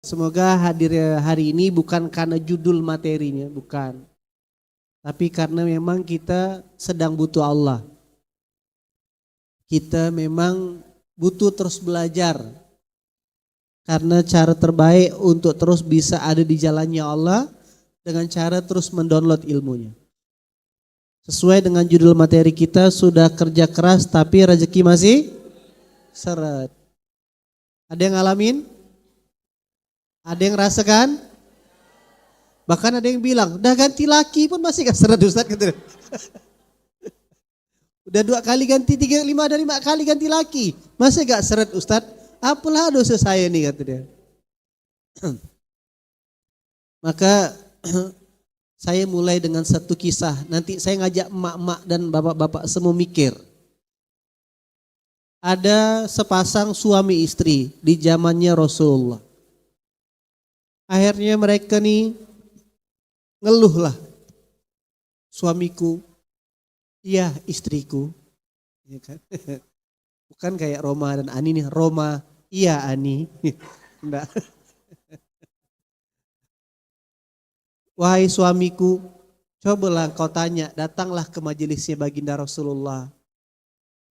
Semoga hadir hari ini bukan karena judul materinya, bukan. Tapi karena memang kita sedang butuh Allah. Kita memang butuh terus belajar. Karena cara terbaik untuk terus bisa ada di jalannya Allah dengan cara terus mendownload ilmunya. Sesuai dengan judul materi kita, sudah kerja keras tapi rezeki masih seret. Ada yang ngalamin? Ada yang rasakan? Bahkan ada yang bilang, udah ganti laki pun masih gak seret Ustaz gitu. Udah 2 kali ganti, 3, 5 dari 5 kali ganti laki. Masih gak seret Ustaz? Apalah dosa saya nih kata dia. Maka saya mulai dengan satu kisah. Nanti saya ngajak emak-emak dan bapak-bapak semua mikir. Ada sepasang suami istri di zamannya Rasulullah. Akhirnya mereka nih ngeluh lah. Suamiku, iya istriku. Ya kan? Bukan kayak Roma dan Ani nih. Roma, iya Ani. Enggak. Wahai suamiku, cobalah kau tanya, datanglah ke majelisnya baginda Rasulullah.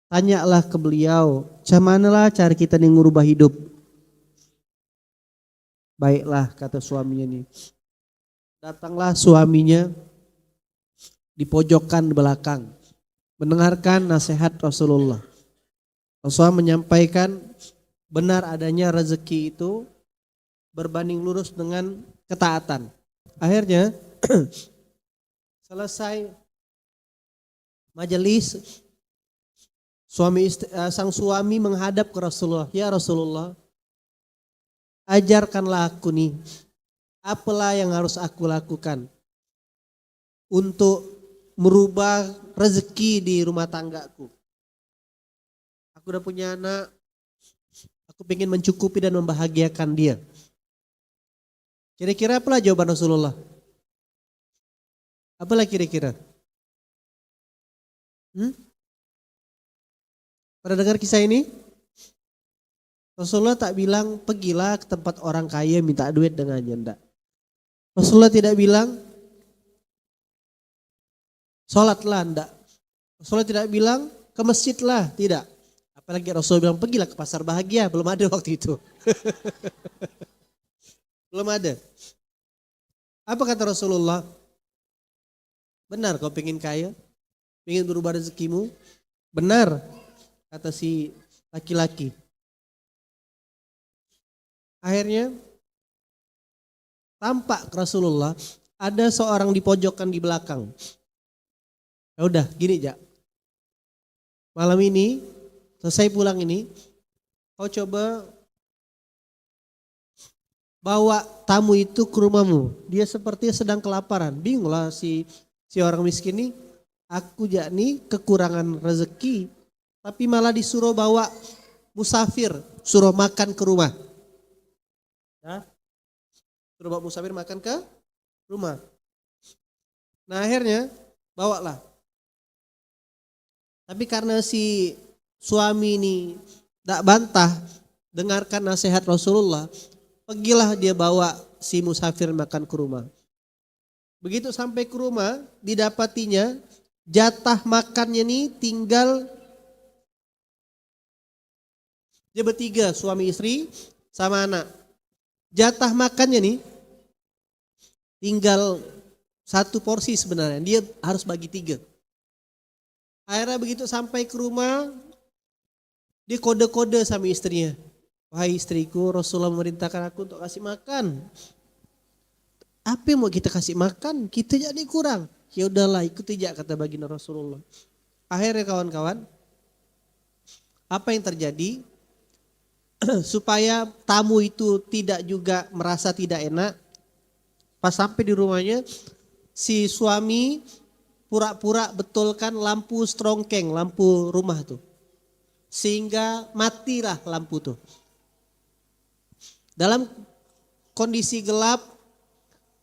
Tanyalah ke beliau, macam manalah cara kita nih ngubah hidup. Baiklah kata suaminya nih. Datanglah suaminya di pojokan belakang. Mendengarkan nasihat Rasulullah. Rasulullah menyampaikan benar adanya rezeki itu berbanding lurus dengan ketaatan. Akhirnya selesai majelis, sang suami menghadap ke Rasulullah. Ya Rasulullah, ajarkanlah aku nih, apalah yang harus aku lakukan untuk merubah rezeki di rumah tanggaku. Aku udah punya anak, aku ingin mencukupi dan membahagiakan dia. Kira-kira apalah jawaban Rasulullah? Apalah kira-kira? Pernah dengar kisah ini? Rasulullah tak bilang pergilah ke tempat orang kaya minta duit dengannya, enggak. Rasulullah tidak bilang sholatlah, enggak. Rasulullah tidak bilang ke masjidlah, tidak. Apalagi Rasulullah bilang pergilah ke pasar bahagia, belum ada waktu itu. Belum ada. Apa kata Rasulullah? Benar kau pengen kaya? Pengen berubah rezekimu? Benar, kata si laki-laki. Akhirnya tampak Rasulullah ada seorang di pojokan di belakang. Ya udah gini Jak. Malam ini selesai pulang ini kau coba bawa tamu itu ke rumahmu. Dia sepertinya sedang kelaparan. Bingung lah si orang miskin ini. Aku nih kekurangan rezeki. Tapi malah disuruh bawa musafir. Suruh makan ke rumah. Ya. Suruh bawa musafir makan ke rumah. Nah akhirnya bawalah. Tapi karena si suami ini tak bantah dengarkan nasihat Rasulullah. Pergilah dia bawa si musafir makan ke rumah. Begitu sampai ke rumah, didapatinya jatah makannya nih tinggal dia bertiga, suami istri sama anak. Jatah makannya nih tinggal 1 porsi sebenarnya, dia harus bagi 3. Akhirnya begitu sampai ke rumah, dia kode-kode sama istrinya. Wahai istriku, Rasulullah memerintahkan aku untuk kasih makan. Apa yang mau kita kasih makan? Kita jadi kurang. Ya udahlah, ikuti aja kata baginda Rasulullah. Akhirnya kawan-kawan, apa yang terjadi? Supaya tamu itu tidak juga merasa tidak enak. Pas sampai di rumahnya, si suami pura-pura betulkan lampu strongkeng, lampu rumah tuh. Sehingga matilah lampu tuh. Dalam kondisi gelap,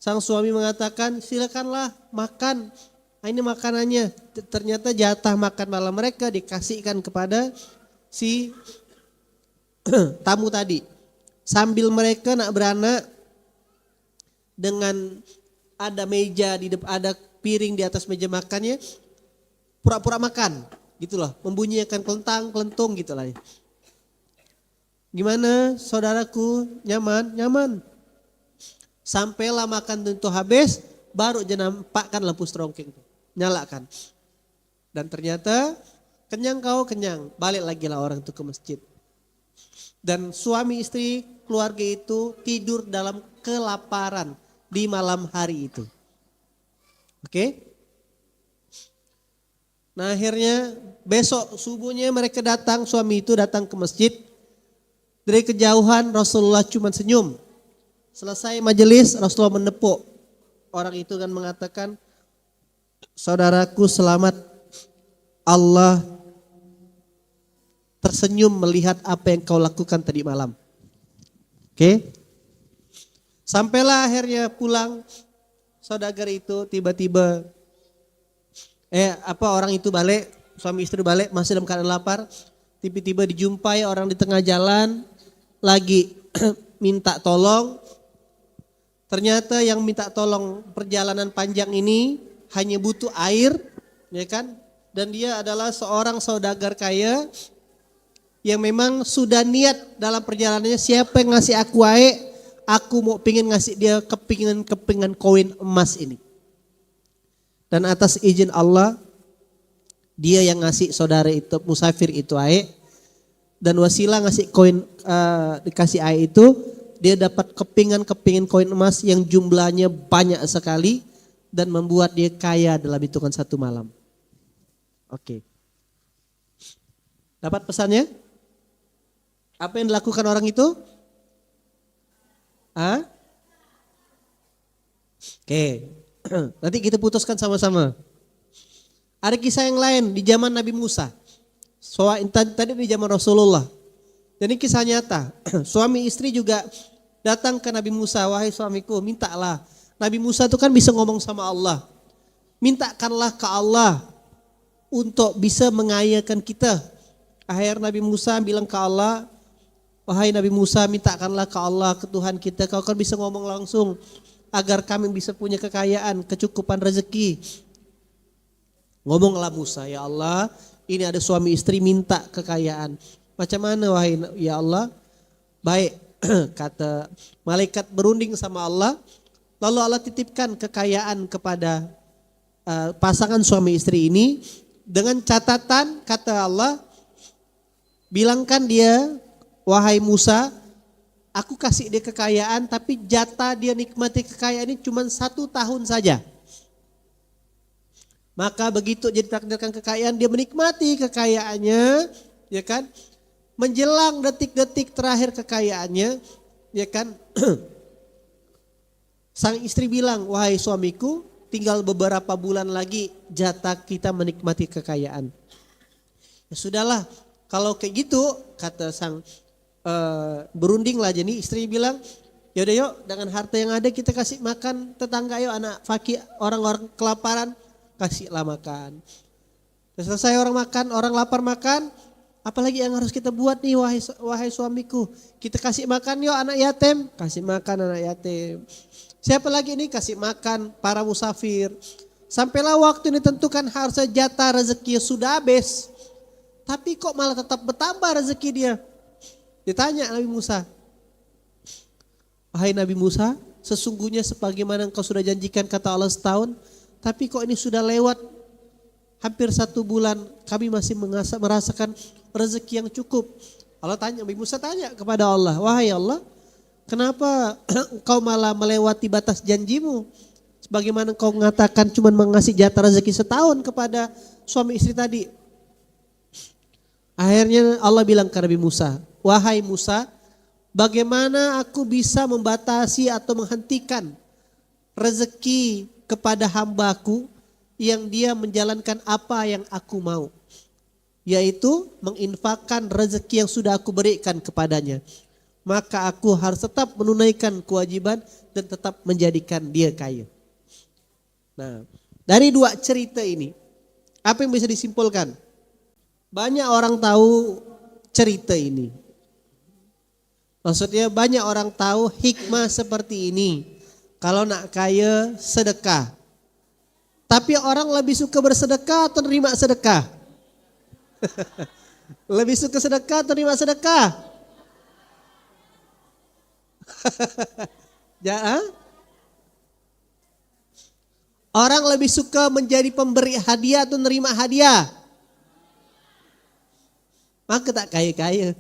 sang suami mengatakan silakanlah makan. Nah, ini makanannya. Ternyata jatah makan malam mereka dikasihkan kepada si tamu tadi. Sambil mereka nak beranak dengan ada meja ada piring di atas meja makannya, pura-pura makan, gitu loh, membunyikan kelentang, kelentung gitu lah. Gimana saudaraku, nyaman? Nyaman. Sampailah makan tentu habis, baru nampakkan lampu strongking, nyalakan. Dan ternyata kenyang kau, kenyang, balik lagi lah orang itu ke masjid. Dan suami istri keluarga itu tidur dalam kelaparan di malam hari itu. Oke? Nah akhirnya besok subuhnya mereka datang, suami itu datang ke masjid. Dari kejauhan Rasulullah cuma senyum. Selesai majelis Rasulullah menepuk orang itu dan mengatakan, saudaraku selamat, Allah tersenyum melihat apa yang kau lakukan tadi malam. Oke? Sampailah akhirnya pulang, saudagar itu tiba-tiba orang itu balik, suami istri balik masih dalam keadaan lapar. Tiba-tiba dijumpai orang di tengah jalan lagi minta tolong. Ternyata yang minta tolong perjalanan panjang ini hanya butuh air, ya kan? Dan dia adalah seorang saudagar kaya yang memang sudah niat dalam perjalanannya, siapa yang ngasih aku aku mau pingin ngasih dia kepingan koin emas ini. Dan atas izin Allah, dia yang ngasih saudara itu, musafir itu dan wasilah ngasih koin dikasih itu, dia dapat kepingan koin emas yang jumlahnya banyak sekali dan membuat dia kaya dalam hitungan satu malam. Oke. Dapat pesannya? Apa yang dilakukan orang itu? Oke. Nanti kita putuskan sama-sama. Ada kisah yang lain di zaman Nabi Musa. Tadi di zaman Rasulullah. Jadi kisah nyata. Suami istri juga datang ke Nabi Musa. Wahai suamiku, mintalah. Nabi Musa itu kan bisa ngomong sama Allah. Mintakanlah ke Allah untuk bisa mengayakan kita. Akhir Nabi Musa bilang ke Allah, wahai Nabi Musa, mintakanlah ke Allah, ke Tuhan kita. Kau kan bisa ngomong langsung agar kami bisa punya kekayaan, kecukupan rezeki. Ngomonglah Musa, ya Allah, ini ada suami istri minta kekayaan. Macam mana wahai ya Allah? Baik, kata malaikat berunding sama Allah. Lalu Allah titipkan kekayaan kepada pasangan suami istri ini. Dengan catatan, kata Allah, bilangkan dia, wahai Musa, aku kasih dia kekayaan, tapi jatah dia nikmati kekayaan ini cuma 1 tahun saja. Maka begitu dia ditakdirkan kekayaan, dia menikmati kekayaannya, ya kan? Menjelang detik-detik terakhir kekayaannya, ya kan? Sang istri bilang, wahai suamiku, tinggal beberapa bulan lagi jatah kita menikmati kekayaan. Ya sudahlah, kalau kayak gitu, kata sang berunding lah, jadi istri bilang, yaudah yuk dengan harta yang ada kita kasih makan tetangga, yuk anak fakir, orang-orang kelaparan, kasihlah makan. Selesai orang makan, orang lapar makan, apalagi yang harus kita buat nih wahai suamiku, kita kasih makan yuk anak yatim, kasih makan anak yatim. Siapa lagi nih, kasih makan para musafir. Sampailah waktu ini tentukan harta jatah rezeki sudah habis, tapi kok malah tetap bertambah rezeki dia. Ditanya Nabi Musa, wahai Nabi Musa, sesungguhnya sebagaimana engkau sudah janjikan kata Allah setahun, tapi kok ini sudah lewat hampir 1 bulan, kami masih merasakan rezeki yang cukup. Allah tanya, Nabi Musa tanya kepada Allah, wahai Allah, kenapa engkau malah melewati batas janjimu? Sebagaimana engkau mengatakan cuma mengasih jatah rezeki setahun kepada suami istri tadi. Akhirnya Allah bilang ke Nabi Musa, wahai Musa, bagaimana aku bisa membatasi atau menghentikan rezeki kepada hambaku yang dia menjalankan apa yang aku mau, yaitu menginfakkan rezeki yang sudah aku berikan kepadanya. Maka aku harus tetap menunaikan kewajiban dan tetap menjadikan dia kaya. Nah, dari 2 cerita ini, apa yang bisa disimpulkan? Banyak orang tahu cerita ini. Maksudnya banyak orang tahu hikmah seperti ini. Kalau nak kaya sedekah. Tapi orang lebih suka bersedekah atau nerima sedekah? Lebih suka sedekah atau nerima sedekah? Ya, orang lebih suka menjadi pemberi hadiah atau nerima hadiah? Maka tak kaya-kaya.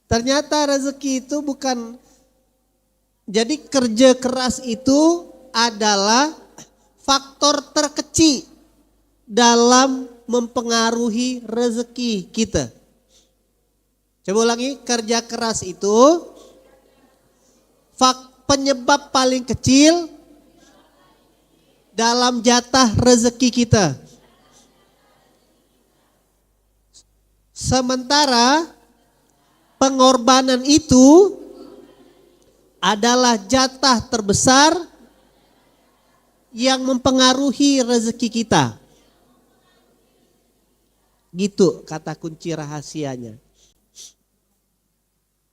Ternyata rezeki itu bukan, jadi kerja keras itu adalah faktor terkecil dalam mempengaruhi rezeki kita. Coba ulangi, kerja keras itu penyebab paling kecil dalam jatah rezeki kita. Sementara pengorbanan itu adalah jatah terbesar yang mempengaruhi rezeki kita. Gitu kata kunci rahasianya.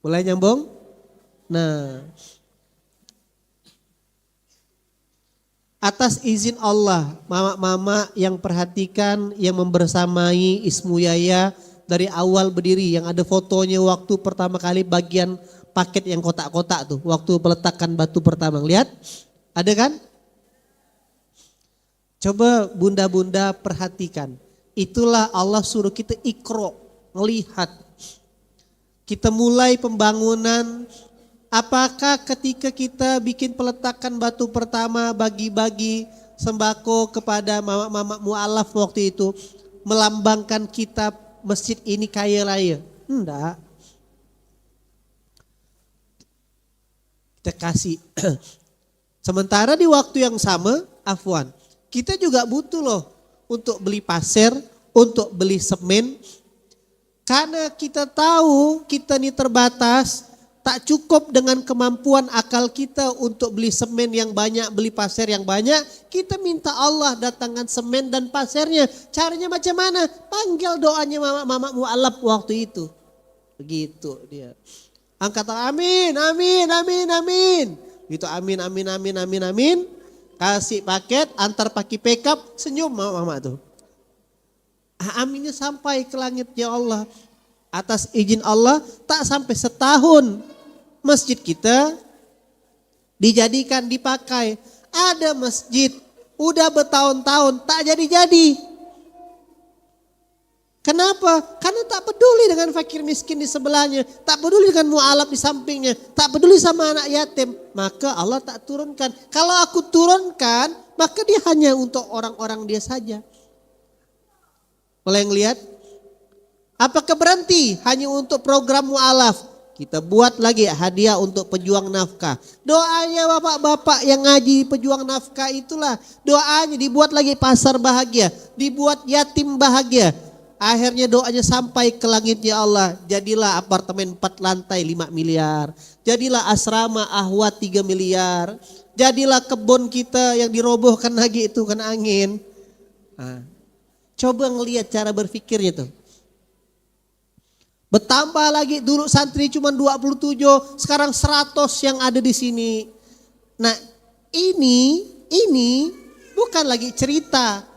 Mulai nyambung? Nah, atas izin Allah, mama-mama yang perhatikan, yang membersamai Ismu Yaya dari awal berdiri, yang ada fotonya waktu pertama kali bagian paket yang kotak-kotak tuh, waktu peletakan batu pertama, lihat? Ada kan? Coba bunda-bunda perhatikan. Itulah Allah suruh kita ikro, melihat. Kita mulai pembangunan. Apakah ketika kita bikin peletakan batu pertama, bagi-bagi sembako kepada mama-mama mu'alaf waktu itu, melambangkan kita masjid ini kaya raya? Enggak. Kita kasih. Sementara di waktu yang sama, afwan, kita juga butuh loh untuk beli pasir, untuk beli semen. Karena kita tahu kita ini terbatas, tak cukup dengan kemampuan akal kita untuk beli semen yang banyak, beli pasir yang banyak. Kita minta Allah datangkan semen dan pasirnya. Caranya macam mana? Panggil doanya mama mu'alaf waktu itu. Begitu dia. Angkat amin, amin, amin, amin. Gitu amin, amin, amin, amin, amin. Kasih paket, antar pakai pickup, senyum mama tuh. Aminnya sampai ke langit ya Allah. Atas izin Allah tak sampai setahun masjid kita dijadikan, dipakai. Ada masjid udah bertahun-tahun tak jadi-jadi. Kenapa? Karena tak peduli dengan fakir miskin di sebelahnya, tak peduli dengan mu'alaf di sampingnya, tak peduli sama anak yatim. Maka Allah tak turunkan. Kalau aku turunkan, maka dia hanya untuk orang-orang dia saja. Mulai ngelihat? Apakah berhenti hanya untuk program mu'alaf? Kita buat lagi hadiah untuk pejuang nafkah. Doanya bapak-bapak yang ngaji pejuang nafkah itulah. Doanya dibuat lagi pasar bahagia, dibuat yatim bahagia. Akhirnya doanya sampai ke langit ya Allah. Jadilah apartemen 4 lantai 5 miliar. Jadilah asrama ahwat 3 miliar. Jadilah kebun kita yang dirobohkan lagi itu kena angin. Nah, coba ngelihat cara berpikirnya tuh. Bertambah lagi, dulu santri cuma 27, sekarang 100 yang ada di sini. Nah ini bukan lagi cerita.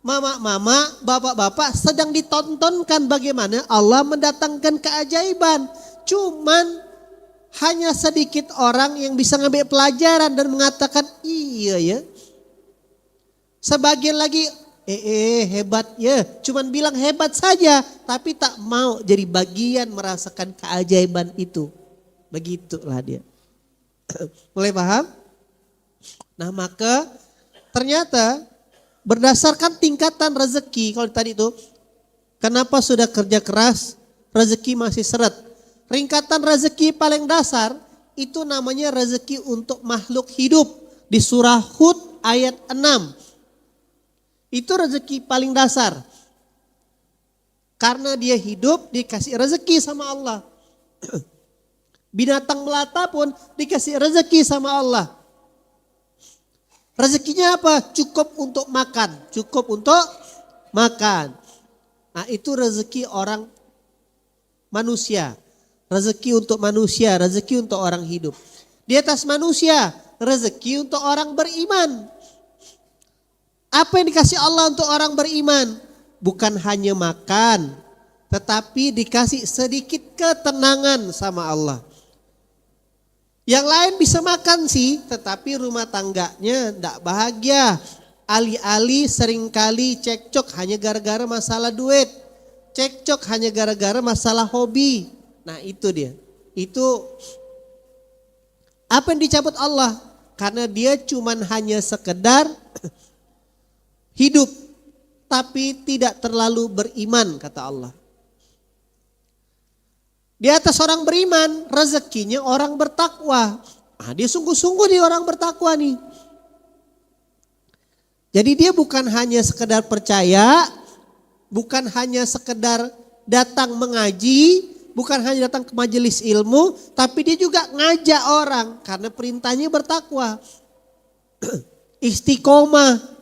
Mama-mama, bapak-bapak sedang ditontonkan bagaimana Allah mendatangkan keajaiban. Cuman hanya sedikit orang yang bisa ngambil pelajaran dan mengatakan iya ya. Sebagian lagi hebat ya, cuman bilang hebat saja, tapi tak mau jadi bagian merasakan keajaiban itu. Begitulah dia. Mulai paham? Nah maka ternyata berdasarkan tingkatan rezeki, kalau tadi itu kenapa sudah kerja keras rezeki masih seret. Ringkatan rezeki paling dasar itu namanya rezeki untuk makhluk hidup di surah Hud ayat 6. Itu rezeki paling dasar. Karena dia hidup dikasih rezeki sama Allah. Binatang melata pun dikasih rezeki sama Allah. Rezekinya apa? Cukup untuk makan. Cukup untuk makan. Nah itu rezeki orang manusia. rezeki untuk manusia, rezeki untuk orang hidup. Di atas manusia, rezeki untuk orang beriman. Apa yang dikasih Allah untuk orang beriman? Bukan hanya makan, tetapi dikasih sedikit ketenangan sama Allah. Yang lain bisa makan sih, tetapi rumah tangganya tidak bahagia. Alih-alih seringkali cekcok hanya gara-gara masalah duit. Cekcok hanya gara-gara masalah hobi. Nah itu dia. Itu apa yang dicabut Allah? Karena dia cuman hanya sekedar hidup. Tapi tidak terlalu beriman kata Allah. Di atas orang beriman, rezekinya orang bertakwa. Nah, dia sungguh-sungguh dia orang bertakwa nih. Jadi dia bukan hanya sekedar percaya, bukan hanya sekedar datang mengaji, bukan hanya datang ke majelis ilmu, tapi dia juga ngajak orang karena perintahnya bertakwa. Istiqomah.